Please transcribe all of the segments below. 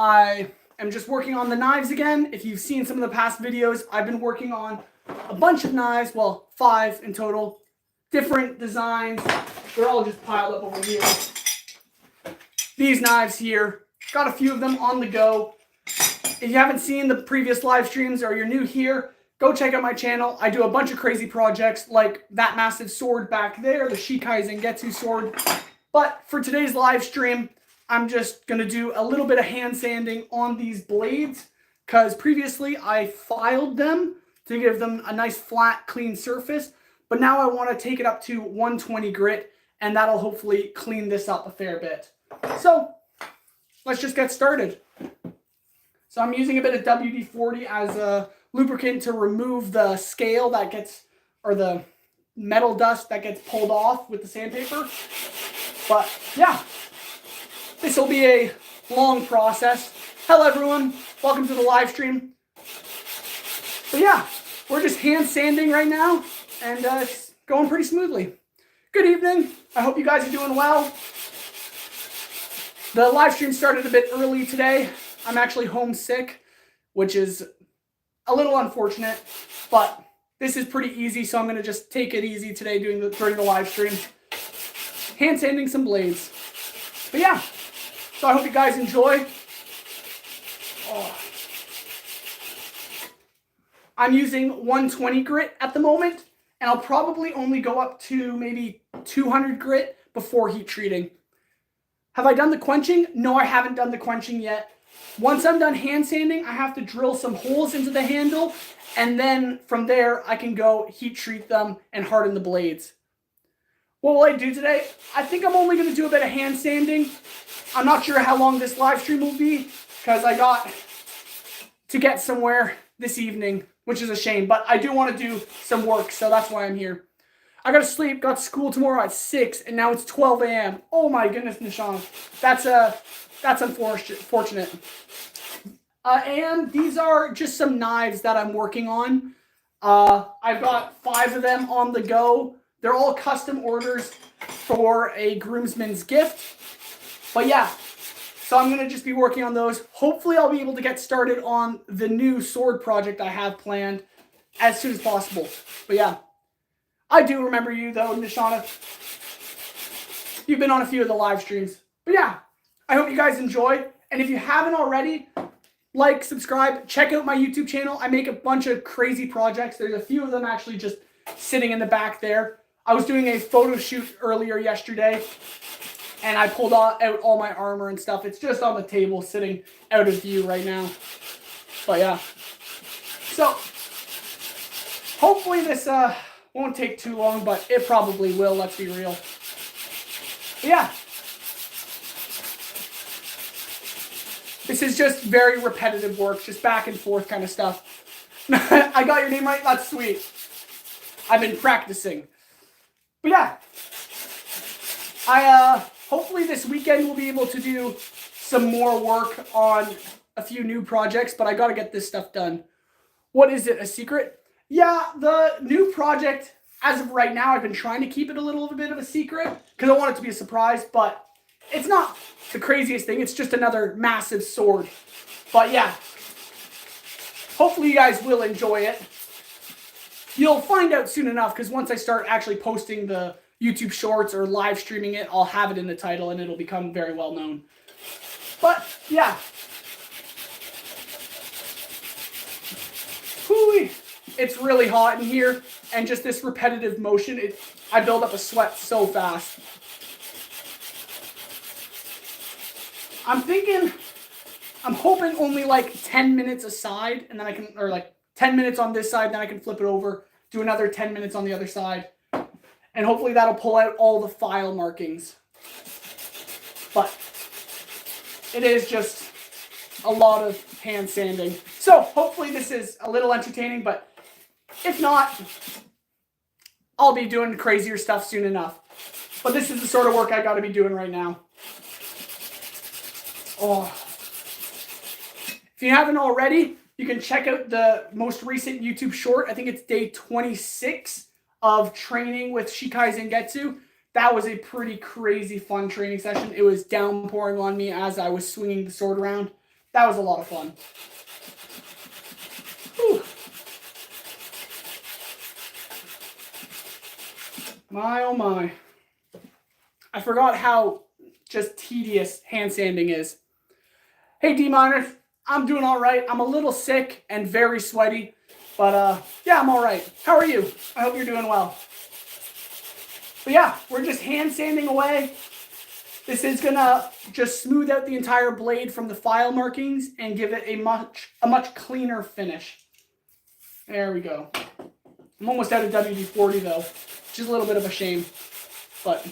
I am just working on the knives again. If you've seen some of the past videos, I've been working on a bunch of knives, well, 5 in total, different designs. They're all just piled up over here. These knives here, got a few of them on the go. If you haven't seen the previous live streams or you're new here, go check out my channel. I do a bunch of crazy projects like that massive sword back there, the Shikai Zangetsu sword. But for today's live stream, I'm just going to do a little bit of hand sanding on these blades because previously I filed them to give them a nice flat, clean surface. But now I want to take it up to 120 grit, and that'll hopefully clean this up a fair bit. So let's just get started. So I'm using a bit of WD-40 as a lubricant to remove the scale that gets, or the metal dust that gets pulled off with the sandpaper. But yeah, this will be a long process. Hello everyone, welcome to the live stream. But yeah, we're just hand sanding right now, and it's going pretty smoothly. Good evening, I hope you guys are doing well. The live stream started a bit early today. I'm actually homesick, which is a little unfortunate, but this is pretty easy, so I'm going to just take it easy today during the live stream. Hand sanding some blades. But yeah, so I hope you guys enjoy. Oh. I'm using 120 grit at the moment, and I'll probably only go up to maybe 200 grit before heat treating. Have I done the quenching? No, I haven't done the quenching yet. Once I'm done hand sanding, I have to drill some holes into the handle, and then from there, I can go heat treat them and harden the blades. What will I do today? I think I'm only going to do a bit of hand sanding. I'm not sure how long this live stream will be, because I got to get somewhere this evening, which is a shame, but I do want to do some work, so that's why I'm here. I got to sleep, got school tomorrow at 6, and now it's 12 a.m. Oh my goodness, Nishan. That's unfortunate. And these are just some knives that I'm working on. I've got 5 of them on the go. They're all custom orders for a groomsman's gift. But yeah, so I'm going to just be working on those. Hopefully I'll be able to get started on the new sword project I have planned as soon as possible. But yeah, I do remember you though, Nishana. You've been on a few of the live streams. But yeah, I hope you guys enjoy. And if you haven't already, like, subscribe, check out my YouTube channel. I make a bunch of crazy projects. There's a few of them actually just sitting in the back there. I was doing a photo shoot earlier yesterday, and I pulled out all my armor and stuff. It's just on the table sitting out of view right now. But yeah. So, hopefully this won't take too long, but it probably will, let's be real. But yeah. This is just very repetitive work, just back and forth kind of stuff. I got your name right? That's sweet. I've been practicing. But yeah, hopefully this weekend we'll be able to do some more work on a few new projects, but I got to get this stuff done. What is it, a secret? Yeah, the new project, as of right now, I've been trying to keep it a little bit of a secret because I want it to be a surprise, but it's not the craziest thing. It's just another massive sword. But yeah, hopefully you guys will enjoy it. You'll find out soon enough, because once I start actually posting the YouTube shorts or live streaming it, I'll have it in the title and it'll become very well known. But yeah. Whoo-wee. It's really hot in here, and just this repetitive motion, I build up a sweat so fast. I'm hoping only like 10 minutes aside, and then I can, or like 10 minutes on this side, then I can flip it over, do another 10 minutes on the other side, and hopefully that'll pull out all the file markings. But it is just a lot of hand sanding. So hopefully this is a little entertaining, but if not, I'll be doing crazier stuff soon enough. But this is the sort of work I got to be doing right now. Oh. If you haven't already, you can check out the most recent YouTube short. I think it's day 26 of training with Shikai Zangetsu. That was a pretty crazy fun training session. It was downpouring on me as I was swinging the sword around. that was a lot of fun. Whew. My, oh my. I forgot how just tedious hand sanding is. Hey, D-Miners. I'm doing all right. I'm a little sick and very sweaty. But, yeah, I'm all right. How are you? I hope you're doing well. But, yeah, we're just hand sanding away. This is going to just smooth out the entire blade from the file markings and give it a much cleaner finish. There we go. I'm almost out of WD-40, though, which is a little bit of a shame. But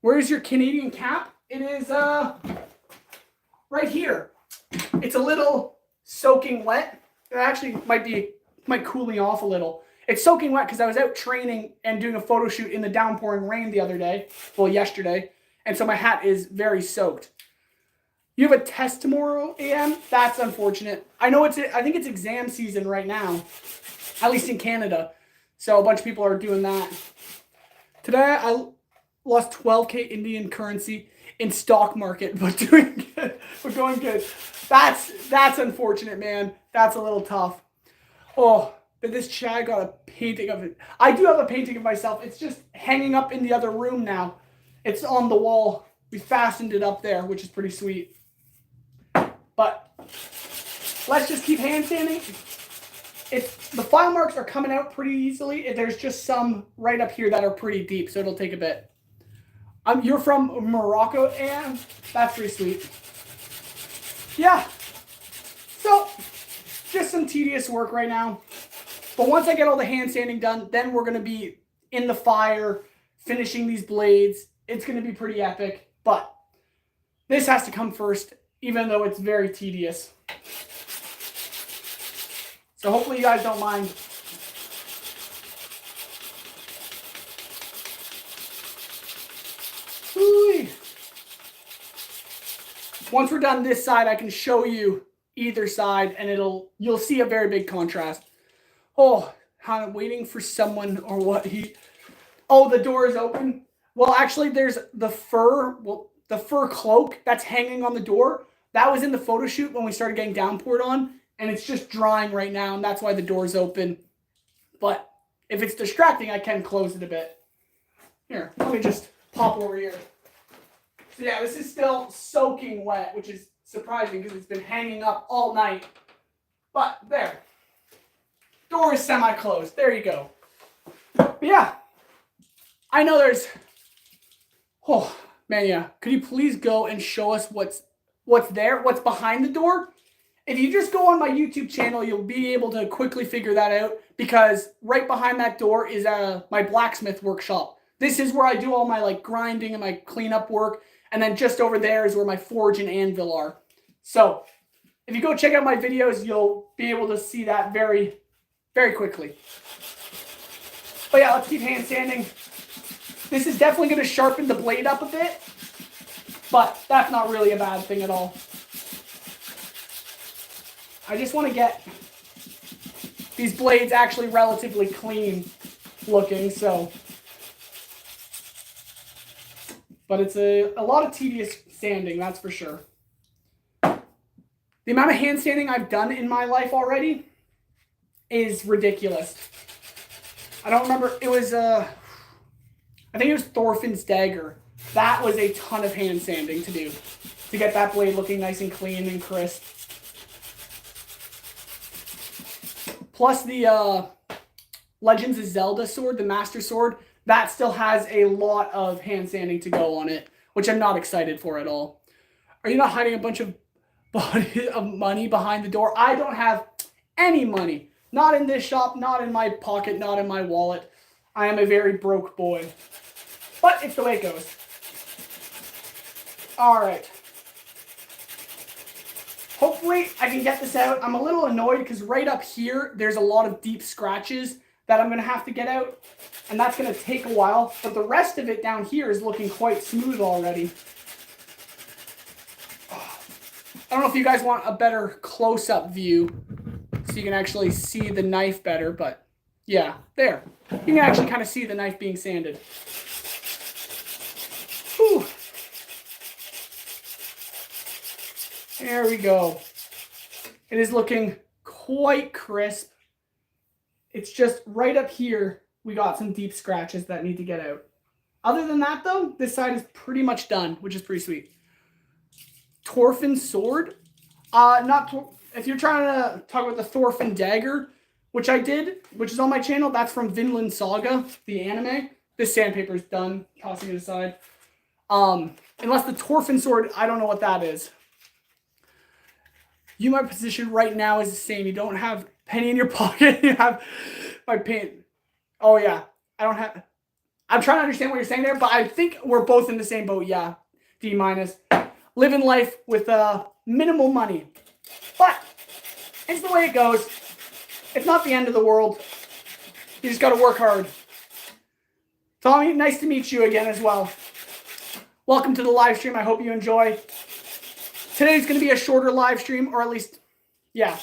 where's your Canadian cap? It is right here. It's a little soaking wet. It actually might cooling off a little. It's soaking wet because I was out training and doing a photo shoot in the downpouring rain the other day. Well, yesterday. And so my hat is very soaked. You have a test tomorrow, AM? That's unfortunate. I know I think it's exam season right now. At least in Canada. So a bunch of people are doing that. Today I lost 12K Indian currency in stock market, but doing good. We're going good. That's unfortunate, man. That's a little tough. Oh, but this Chad got a painting of it. I do have a painting of myself. It's just hanging up in the other room now. It's on the wall. We fastened it up there, which is pretty sweet. But let's just keep hand sanding. The file marks are coming out pretty easily. There's just some right up here that are pretty deep, so it'll take a bit. You're from Morocco, and that's pretty sweet. Yeah. So, just some tedious work right now. But once I get all the hand sanding done, then we're going to be in the fire, finishing these blades. It's going to be pretty epic. But this has to come first, even though it's very tedious. So hopefully you guys don't mind. Whee. Once we're done this side, I can show you either side, and you'll see a very big contrast. Oh, I'm waiting for someone or what? Oh, the door is open. Well, actually, there's the fur cloak that's hanging on the door. That was in the photo shoot when we started getting downpoured on. And it's just drying right now, and that's why the door's open. But if it's distracting, I can close it a bit. Here, let me just pop over here. So yeah, this is still soaking wet, which is surprising because it's been hanging up all night. But there. Door is semi-closed. There you go. But yeah. I know there's... Oh, man, yeah. Could you please go and show us what's there, what's behind the door? If you just go on my YouTube channel, you'll be able to quickly figure that out because right behind that door is my blacksmith workshop. This is where I do all my grinding and my cleanup work. And then just over there is where my forge and anvil are. So if you go check out my videos, you'll be able to see that very, very quickly. But yeah, let's keep hand sanding. This is definitely going to sharpen the blade up a bit, but that's not really a bad thing at all. I just want to get these blades actually relatively clean looking, so. But it's a lot of tedious sanding, that's for sure. The amount of hand sanding I've done in my life already is ridiculous. I don't remember, it was, I think it was Thorfinn's dagger. That was a ton of hand sanding to do, to get that blade looking nice and clean and crisp. Plus the Legends of Zelda sword, the Master Sword, that still has a lot of hand sanding to go on it, which I'm not excited for at all. Are you not hiding a bunch of money behind the door? I don't have any money. Not in this shop, not in my pocket, not in my wallet. I am a very broke boy. But it's the way it goes. All right. Hopefully I can get this out. I'm a little annoyed because right up here, there's a lot of deep scratches that I'm going to have to get out. And that's going to take a while. But the rest of it down here is looking quite smooth already. I don't know if you guys want a better close-up view so you can actually see the knife better. But yeah, there. You can actually kind of see the knife being sanded. Whew. There we go. It is looking quite crisp. It's just right up here, we got some deep scratches that need to get out. Other than that, though, this side is pretty much done, which is pretty sweet. Thorfinn sword. If you're trying to talk about the Thorfinn dagger, which I did, which is on my channel, that's from Vinland Saga, the anime. This sandpaper is done. Tossing it aside. Unless the Thorfinn sword, I don't know what that is. My position right now is the same. You don't have penny in your pocket. You have my paint. Oh, yeah. I don't have... I'm trying to understand what you're saying there, but I think we're both in the same boat. Yeah. D-. Living life with minimal money. But it's the way it goes. It's not the end of the world. You just got to work hard. Tommy, nice to meet you again as well. Welcome to the live stream. I hope you enjoy. Today's going to be a shorter live stream, or at least, yeah.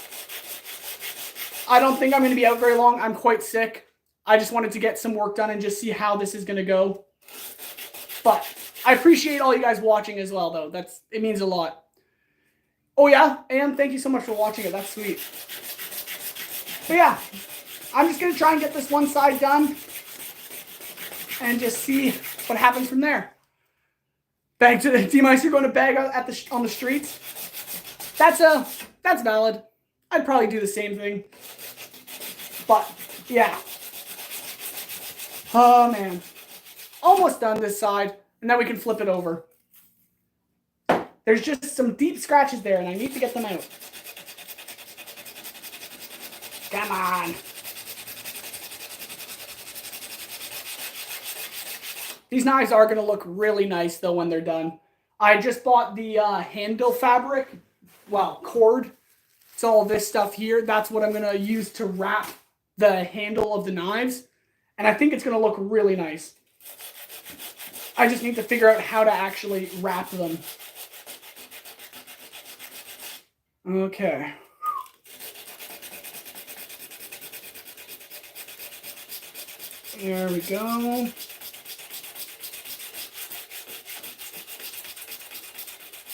I don't think I'm going to be out very long. I'm quite sick. I just wanted to get some work done and just see how this is going to go. But I appreciate all you guys watching as well, though. It means a lot. Oh, yeah? And thank you so much for watching it. That's sweet. But yeah, I'm just going to try and get this one side done and just see what happens from there. Bag to the D-Meister going to bag on the streets. That's valid. I'd probably do the same thing. But yeah. Oh man. Almost done this side, and then we can flip it over. There's just some deep scratches there, and I need to get them out. Come on. These knives are going to look really nice, though, when they're done. I just bought the handle fabric, cord. It's all this stuff here. That's what I'm going to use to wrap the handle of the knives. And I think it's going to look really nice. I just need to figure out how to actually wrap them. Okay. There we go.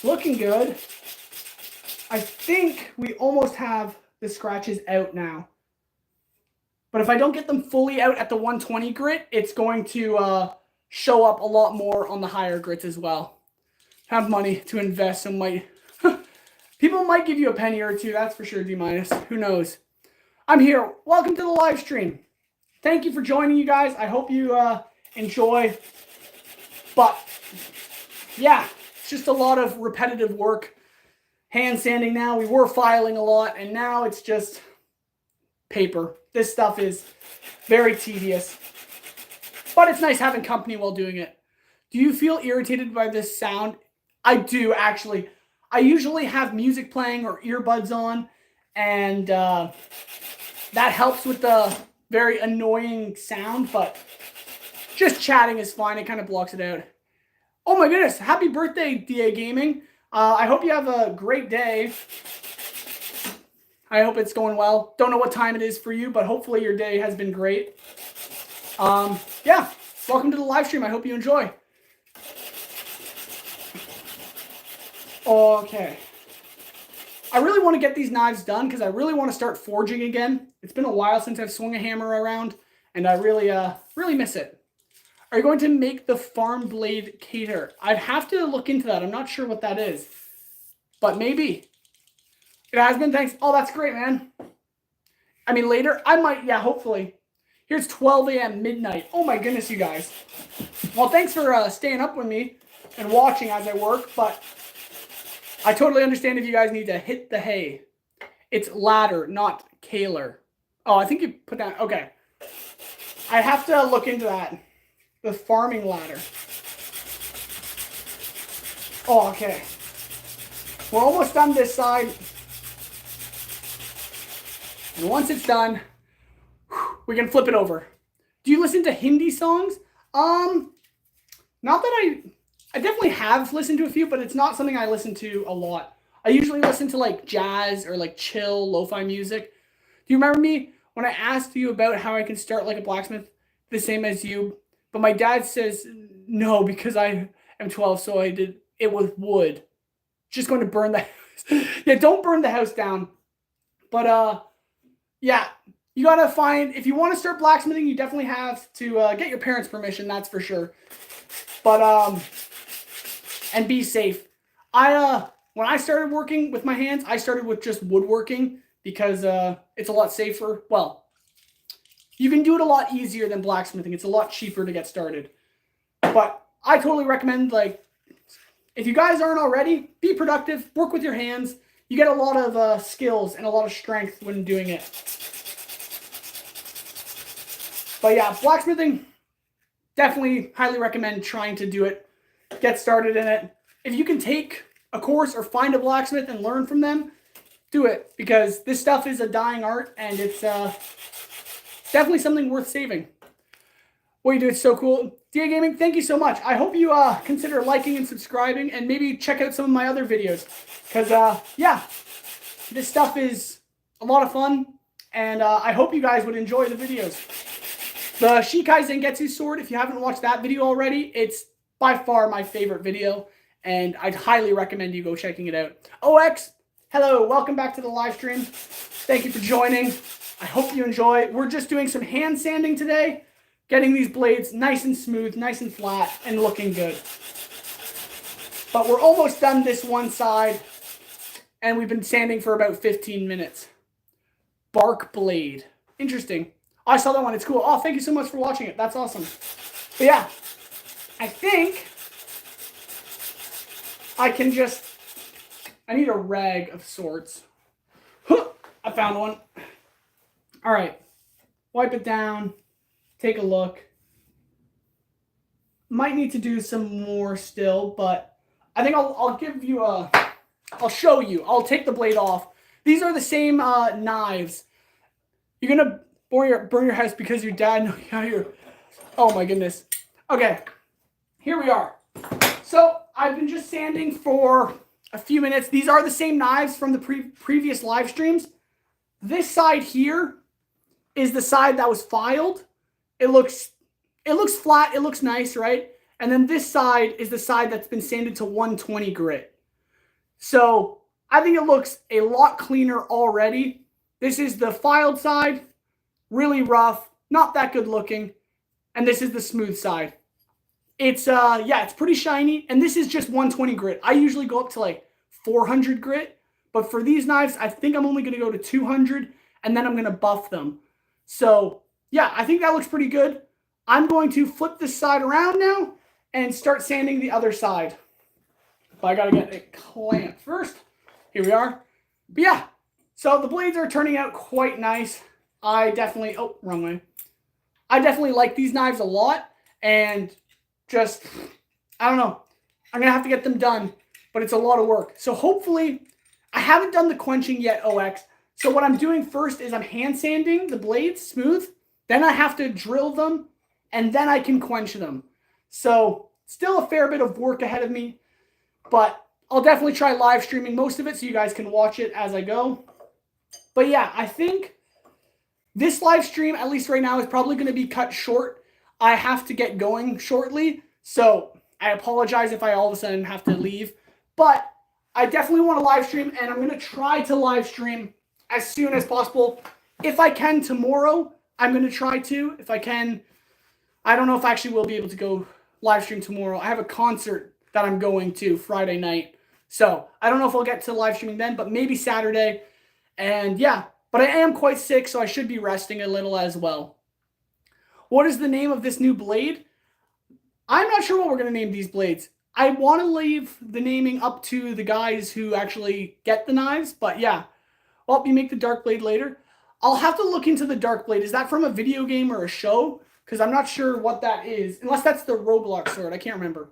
Looking good. I think we almost have the scratches out now. But if I don't get them fully out at the 120 grit, it's going to show up a lot more on the higher grits as well. Have money to invest and might... People might give you a penny or two, that's for sure, D-. Who knows? I'm here. Welcome to the live stream. Thank you for joining, you guys. I hope you enjoy. But, yeah, it's just a lot of repetitive work. Hand sanding now. We were filing a lot, and now it's just paper. This stuff is very tedious. But it's nice having company while doing it. Do you feel irritated by this sound? I do, actually. I usually have music playing or earbuds on, and that helps with the very annoying sound, but just chatting is fine. It kind of blocks it out. Oh my goodness. Happy birthday, DA Gaming. I hope you have a great day. I hope it's going well. Don't know what time it is for you, but hopefully your day has been great. Yeah, welcome to the live stream. I hope you enjoy. Okay. I really want to get these knives done because I really want to start forging again. It's been a while since I've swung a hammer around, and I really miss it. Are you going to make the farm blade cater? I'd have to look into that. I'm not sure what that is, but maybe. It has been, thanks. Oh, that's great, man. I mean, later, I might, yeah, hopefully. Here's 12 a.m. midnight. Oh my goodness, you guys. Well, thanks for staying up with me and watching as I work, but I totally understand if you guys need to hit the hay. It's ladder, not Kaler. Oh, I think you put that, okay. I have to look into that. The farming ladder. Oh, okay. We're almost done this side. And once it's done, we can flip it over. Do you listen to Hindi songs? Not that I definitely have listened to a few, but it's not something I listen to a lot. I usually listen to like jazz or like chill lo-fi music. Do you remember me when I asked you about how I can start like a blacksmith the same as you? But my dad says no because I am 12, so I did it with wood. Just going to burn that. Yeah, don't burn the house down. But yeah, you gotta find, if you want to start blacksmithing, you definitely have to get your parents' permission, that's for sure. But and be safe. When I started working with my hands, I started with just woodworking because it's a lot safer. Well, you can do it a lot easier than blacksmithing. It's a lot cheaper to get started. But I totally recommend, like, if you guys aren't already, be productive, work with your hands. You get a lot of skills and a lot of strength when doing it. But yeah, blacksmithing, definitely highly recommend trying to do it. Get started in it. If you can take a course or find a blacksmith and learn from them, do it. Because this stuff is a dying art and it's definitely something worth saving. What you do, it's so cool. DA Gaming, thank you so much. I hope you consider liking and subscribing and maybe check out some of my other videos. Because, yeah, this stuff is a lot of fun. And I hope you guys would enjoy the videos. The Shikai Zangetsu sword, if you haven't watched that video already, it's by far my favorite video. And I'd highly recommend you go checking it out. OX, hello, welcome back to the live stream. Thank you for joining. I hope you enjoy. We're just doing some hand sanding today. Getting these blades nice and smooth, nice and flat, and looking good. But we're almost done this one side. And we've been sanding for about 15 minutes. Bark blade. Interesting. Oh, I saw that one. It's cool. Oh, thank you so much for watching it. That's awesome. But yeah, I think I can just... I need a rag of sorts. I found one. All right. Wipe it down. Take a look. Might need to do some more still, but I think I'll give you a... I'll show you. I'll take the blade off. These are the same knives. You're going to burn your house because your dad knows how you're... Oh my goodness. Okay. Here we are. So I've been just sanding for a few minutes. These are the same knives from the previous live streams. This side here is the side that was filed. It looks flat. It looks nice, right? And then this side is the side that's been sanded to 120 grit. So I think it looks a lot cleaner already. This is the filed side, really rough, not that good looking. And this is the smooth side. It's, yeah, it's pretty shiny. And this is just 120 grit. I usually go up to like 400 grit. But for these knives, I think I'm only going to go to 200. And then I'm going to buff them. So, yeah, I think that looks pretty good. I'm going to flip this side around now and start sanding the other side. But I got to get it clamped first. Here we are. But yeah, so the blades are turning out quite nice. I definitely, oh, wrong way. I definitely like these knives a lot. And just, I don't know. I'm going to have to get them done. But it's a lot of work. So hopefully, I haven't done the quenching yet, OX. So what I'm doing first is I'm hand sanding the blades smooth. Then I have to drill them. And then I can quench them. So still a fair bit of work ahead of me. But I'll definitely try live streaming most of it so you guys can watch it as I go. But yeah, I think this live stream, at least right now, is probably going to be cut short. I have to get going shortly. So I apologize if I all of a sudden have to leave. But I definitely want to live stream. And I'm going to try to live stream as soon as possible. If I can tomorrow, I'm going to try to. If I can, I don't know if I actually will be able to go live stream tomorrow. I have a concert that I'm going to Friday night. So I don't know if I'll get to live streaming then, but maybe Saturday. And yeah, but I am quite sick, so I should be resting a little as well. What is the name of this new blade? I'm not sure what we're going to name these blades. I want to leave the naming up to the guys who actually get the knives, but yeah. Well, you make the dark blade later. I'll have to look into the dark blade. Is that from a video game or a show? Because I'm not sure what that is. Unless that's the Roblox sword. I can't remember.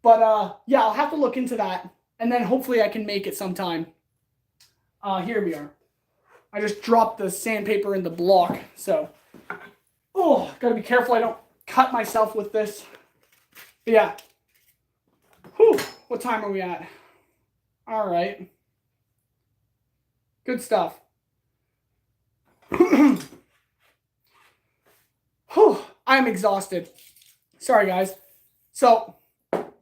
But yeah, I'll have to look into that. And then hopefully I can make it sometime. Here we are. I just dropped the sandpaper in the block. So, oh, gotta be careful I don't cut myself with this. But yeah. Whew, what time are we at? All right. Good stuff. Whew, I'm exhausted. Sorry, guys. So,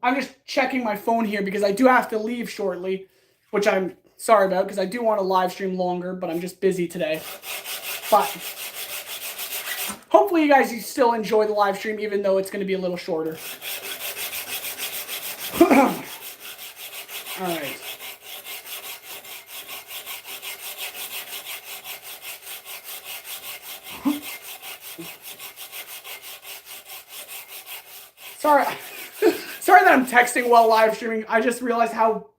I'm just checking my phone here because I do have to leave shortly. which I'm sorry about because I do want to live stream longer, but I'm just busy today. But hopefully you guys still enjoy the live stream, even though it's going to be a little shorter. All right. Sorry. Sorry that I'm texting while live streaming. I just realized how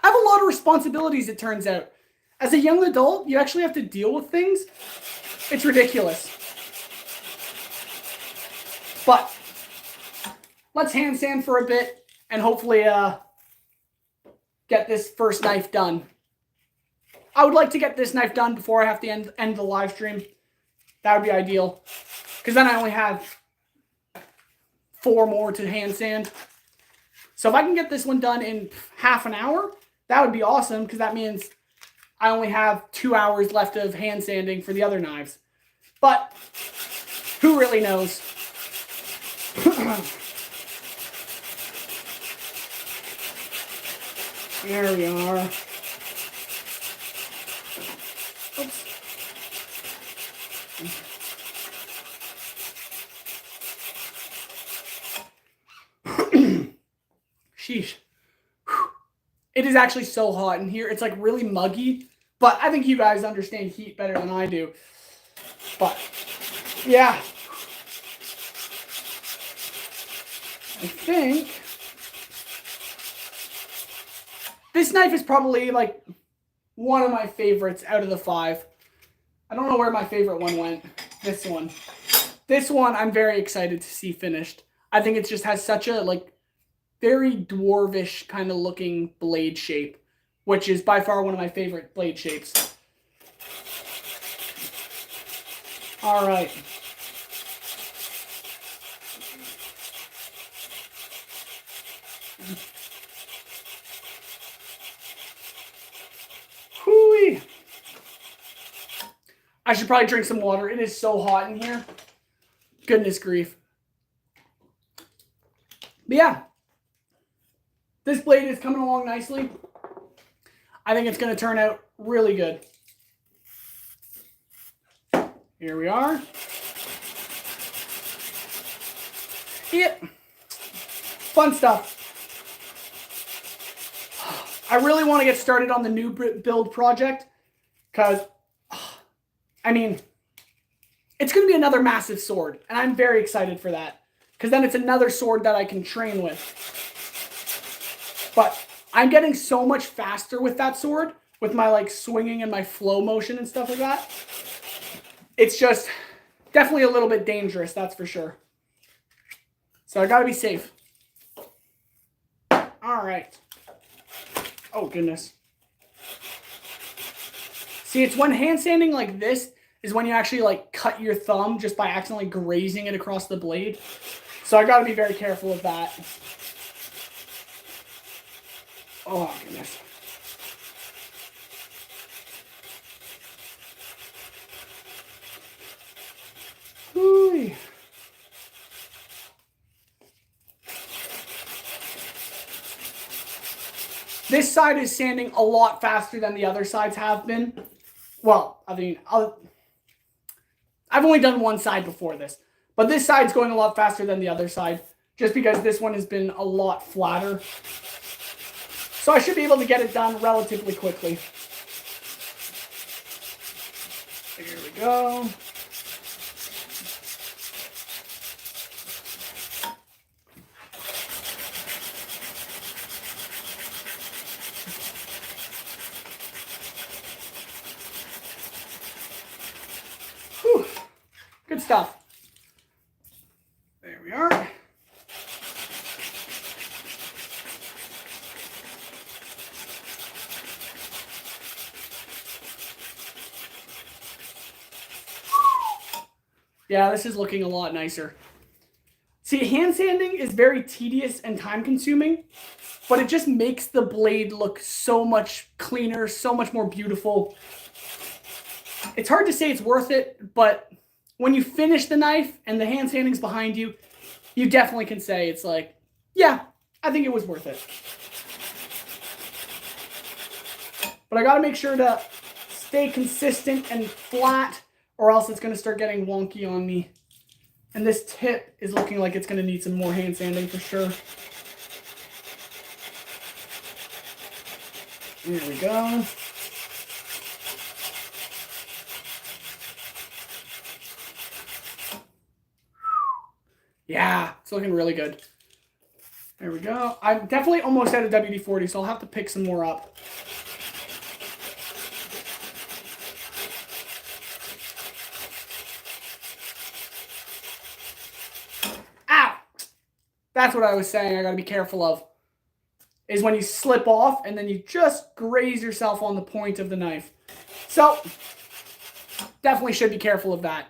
I have a lot of responsibilities, it turns out. As a young adult, you actually have to deal with things. It's ridiculous. But let's hand sand for a bit and hopefully get this first knife done. I would like to get this knife done before I have to end the live stream. That would be ideal. Because then I only have 4 more to hand sand. So if I can get this one done in half an hour, that would be awesome, because that means I only have 2 hours left of hand sanding for the other knives. But who really knows? There we are. Oops. Sheesh. It is actually so hot in here. It's like really muggy, but I think you guys understand heat better than I do. But yeah, I think this knife is probably like one of my favorites out of the 5. I don't know where my favorite one went. This one. This one I'm very excited to see finished. I think it just has such a like very dwarvish kind of looking blade shape, which is by far one of my favorite blade shapes. All right. Hooey. I should probably drink some water. It is so hot in here. Goodness grief. But yeah. This blade is coming along nicely. I think it's going to turn out really good. Here we are. Yep. Fun stuff. I really want to get started on the new build project because, I mean, it's going to be another massive sword, and I'm very excited for that because then it's another sword that I can train with. But I'm getting so much faster with that sword, with my like swinging and my flow motion and stuff like that. It's just definitely a little bit dangerous, that's for sure. So I gotta be safe. All right. Oh, goodness. See, it's when hand sanding like this is when you actually like cut your thumb just by accidentally grazing it across the blade. So I gotta be very careful of that. Oh, goodness. Ooh. This side is sanding a lot faster than the other sides have been. Well, I mean, I've only done one side before this, but this side's going a lot faster than the other side, just because this one has been a lot flatter. So I should be able to get it done relatively quickly. Here we go. Whew. Good stuff. There we are. Yeah, this is looking a lot nicer. See, hand sanding is very tedious and time consuming, but it just makes the blade look so much cleaner, so much more beautiful. It's hard to say it's worth it, but when you finish the knife and the hand sanding's behind you, you definitely can say it's like, yeah, I think it was worth it. But I got to make sure to stay consistent and flat, or else it's going to start getting wonky on me. And this tip is looking like it's going to need some more hand sanding for sure. There we go. Yeah, it's looking really good. There we go. I'm definitely almost at a WD-40, so I'll have to pick some more up. Ow! That's what I was saying I got to be careful of. Is when you slip off and then you just graze yourself on the point of the knife. So, definitely should be careful of that.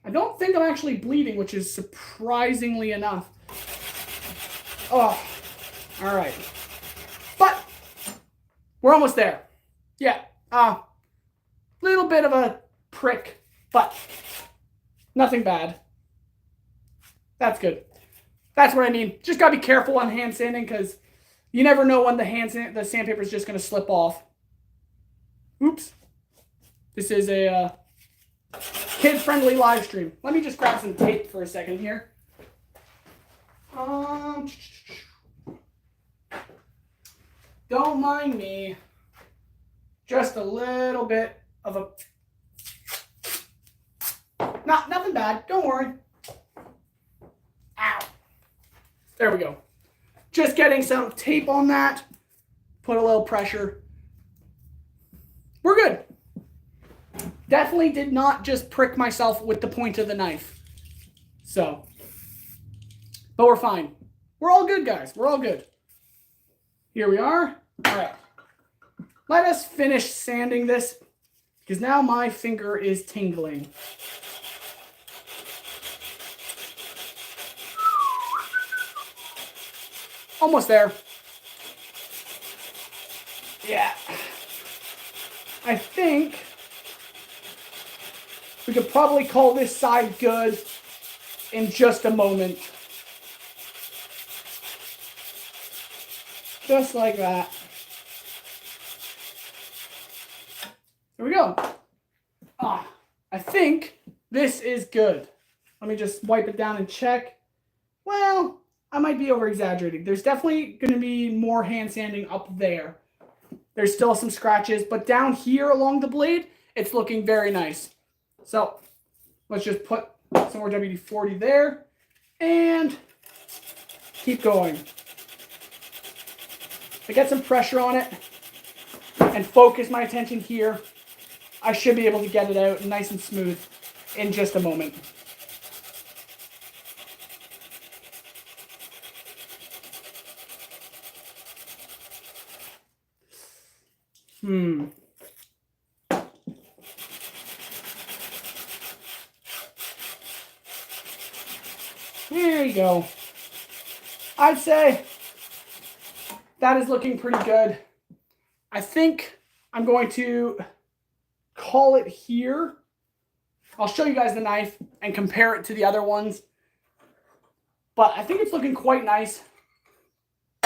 I don't think I'm actually bleeding, which is surprisingly enough. Oh, all right. But we're almost there. Yeah, little bit of a prick, but nothing bad. That's good. That's what I mean. Just gotta be careful on hand sanding because you never know when the sandpaper is just gonna slip off. Oops. This is a kid-friendly live stream. Let me just grab some tape for a second here. Don't mind me. Just a little bit of a... Nothing bad. Don't worry. Ow. There we go. Just getting some tape on that. Put a little pressure. We're good. Definitely did not just prick myself with the point of the knife. So, but we're fine. We're all good, guys. We're all good. Here we are. All right. Let us finish sanding this because now my finger is tingling. Almost there. Yeah. I think we could probably call this side good in just a moment. Just like that. There we go. I think this is good. Let me just wipe it down and check. Well, I might be over-exaggerating. There's definitely going to be more hand sanding up there. There's still some scratches, but down here along the blade, it's looking very nice. So let's just put some more WD-40 there and keep going. If I get some pressure on it and focus my attention here, I should be able to get it out nice and smooth in just a moment. There you go. I'd say that is looking pretty good. I think I'm going to call it here. I'll show you guys the knife and compare it to the other ones. But I think it's looking quite nice.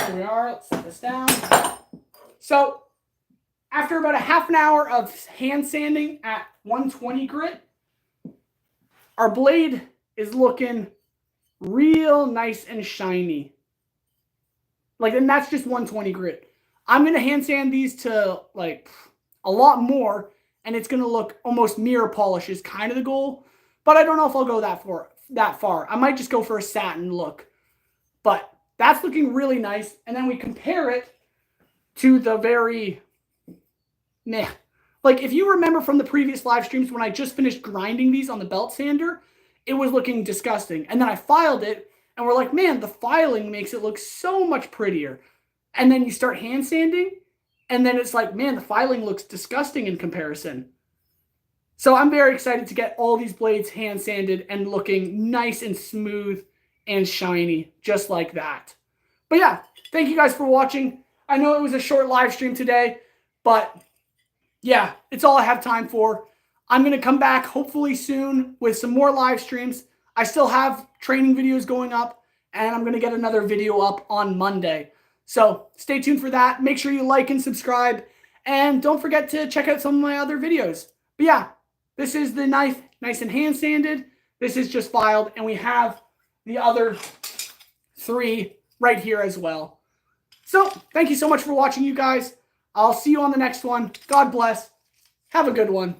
Here we are. Let's set this down. So after about a half an hour of hand sanding at 120 grit, our blade is looking real nice and shiny. And that's just 120 grit. I'm going to hand sand these to a lot more, and it's going to look almost mirror polish is kind of the goal. But I don't know if I'll go that far. I might just go for a satin look. But that's looking really nice. And then we compare it to the very meh. If you remember from the previous live streams when I just finished grinding these on the belt sander, it was looking disgusting. And then I filed it, and we're like, man, the filing makes it look so much prettier. And then you start hand sanding, and then it's like, man, the filing looks disgusting in comparison. So I'm very excited to get all these blades hand sanded and looking nice and smooth and shiny, just like that. But yeah, thank you guys for watching. I know it was a short live stream today, but yeah, it's all I have time for. I'm going to come back hopefully soon with some more live streams. I still have training videos going up, and I'm going to get another video up on Monday. So stay tuned for that. Make sure you like and subscribe, And don't forget to check out some of my other videos. But yeah, this is the knife, nice and hand sanded. This is just filed, and we have the other 3 right here as well. So thank you so much for watching, you guys. I'll see you on the next one. God bless. Have a good one.